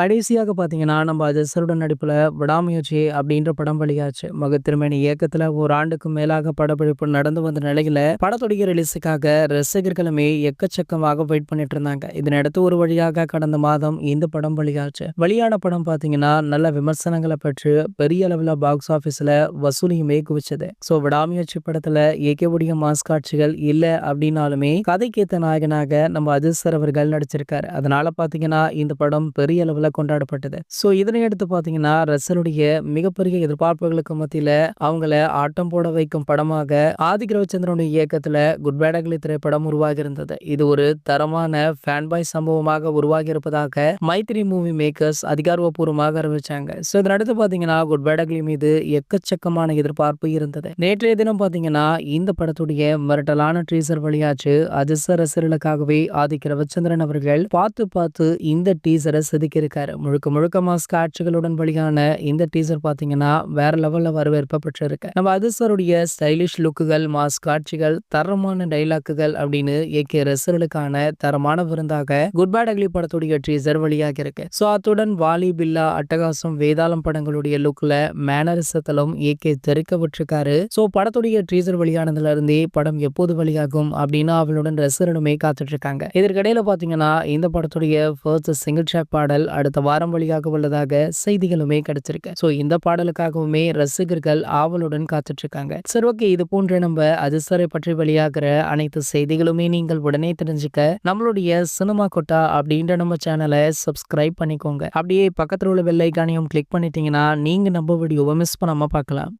கடைசியாக பார்த்தீங்கன்னா, நம்ம அஜசரோட நடிப்புல விடாமுயற்சி அப்படின்ற படம் வெளியாச்சு. மகத்திருமேனி இயக்கத்துல ஓராண்டுக்கும் மேலாக படப்பிடிப்பு நடந்து வந்த நிலையில, படத்துடைய ரிலீஸுக்காக ரசிகர்களுமே எக்கச்சக்கமாக வெயிட் பண்ணிட்டு இருந்தாங்க. இதனையடுத்து ஒரு வழியாக கடந்த மாதம் இந்த படம் வெளியாச்சு. வெளியான படம் பார்த்தீங்கன்னா, நல்ல விமர்சனங்கள பெற்று பெரிய அளவுல பாக்ஸ் ஆஃபீஸ்ல வசூலியுமே குவிச்சது. விடாமுயற்சி படத்துல ஏகேவுடைய மாஸ் காட்சிகள் இல்ல அப்படின்னாலுமே, கதைக்கேத்த நாயகனாக நம்ம அஜித் சார் அவர்கள் நடிச்சிருக்காரு. அதனால பார்த்தீங்கன்னா, இந்த படம் பெரிய அளவுல கொண்டாடப்பட்டது. இதனையடுத்து பார்த்தீங்கன்னா, ரசிகருடைய மிகப்பெரிய எதிர்பார்ப்புகளுக்கு மத்தியில அவங்கள ஆட்டம் போட வைக்கும் படமாக ஆதிக் ரவிச்சந்திரனுடைய இயக்கத்துல குட் பேட் அக்லி திரைப்படம் உருவாகி இருந்தது. இது ஒரு தரமான ஃபேன் பாய் சம்பவமாக உருவாகி இருப்பதாக மைத்ரி மூவி மேக்கர்ஸ் அதிகாரப்பூர்வமாக அறிவிச்சாங்க. இதனடுத்து பார்த்தீங்கன்னா, குட் பேட் அக்லி மீது எக்கச்சக்கமான எதிர்பார்ப்பு இருந்தது. நேற்றைய தினம் பார்த்தீங்கன்னா, இந்த படத்துடைய மிரட்டலான டீசர் வெளியாச்சு. அஜித் சார் ரசிகர்களுக்காகவே ஆதிக் ரவிச்சந்திரன் அவர்கள் பார்த்து இந்த டீசரை செதுக்கியிருக்காரு. முழுக்க முழுக்க மாஸ் காட்சிகளுடன் வெளியான இந்த டீசர் பார்த்தீங்கன்னா, வேற லெவல்ல வரவேற்பு பெற்றிருக்கு. நம்ம அஜித் சாருடைய ஸ்டைலிஷ் லுக்குகள், மாஸ் காட்சிகள், தரமான டைலாக்குகள் அப்படின்னு ஏகே ரசிகர்களுக்கான தரமான விருந்தாக குட் பேட் அக்லி படத்துடைய டீசர் வெளியாகி இருக்கு. அத்துடன் வாலி, பில்லா, அட்டகாசம், வேதாளம் படங்களுடைய லுக்ல மேனரிசத்திலும் ஏகே தெரிக்க விட்டுருக்காரு. படத்துடைய டீசர் வெளியானதுல இருந்தே படம் எப்போது வெளியாகும் அப்படின்னு அவளுடன் ரசிகர்களுமே காத்துட்டு இருக்காங்க. இதற்கிடையில பாத்தீங்கன்னா, இந்த படத்துடைய ஃபர்ஸ்ட் சிங்கிள் ட்ராக் பாடல் அடுத்த வாரம் வெளியாக உள்ளதாக செய்திகளுமே கிடைச்சிருக்கு. இந்த பாடலுக்காகவுமே ரசிகர்கள் ஆவலுடன் காத்துட்டு இருக்காங்க. சரி, ஓகே, இது போன்ற நம்ம அஜித் சாரை பற்றி வெளியாகிற அனைத்து செய்திகளுமே நீங்கள் உடனே தெரிஞ்சுக்க நம்மளுடைய சினிமா கொட்டா அப்படின்ற நம்ம சேனலை சப்ஸ்கிரைப் பண்ணிக்கோங்க. அப்படியே பக்கத்துல உள்ள பெல் ஐகானையும் கிளிக் பண்ணிட்டீங்கன்னா நீங்க நம்ம வீடியோவை மிஸ் பண்ணாம பார்க்கலாம்.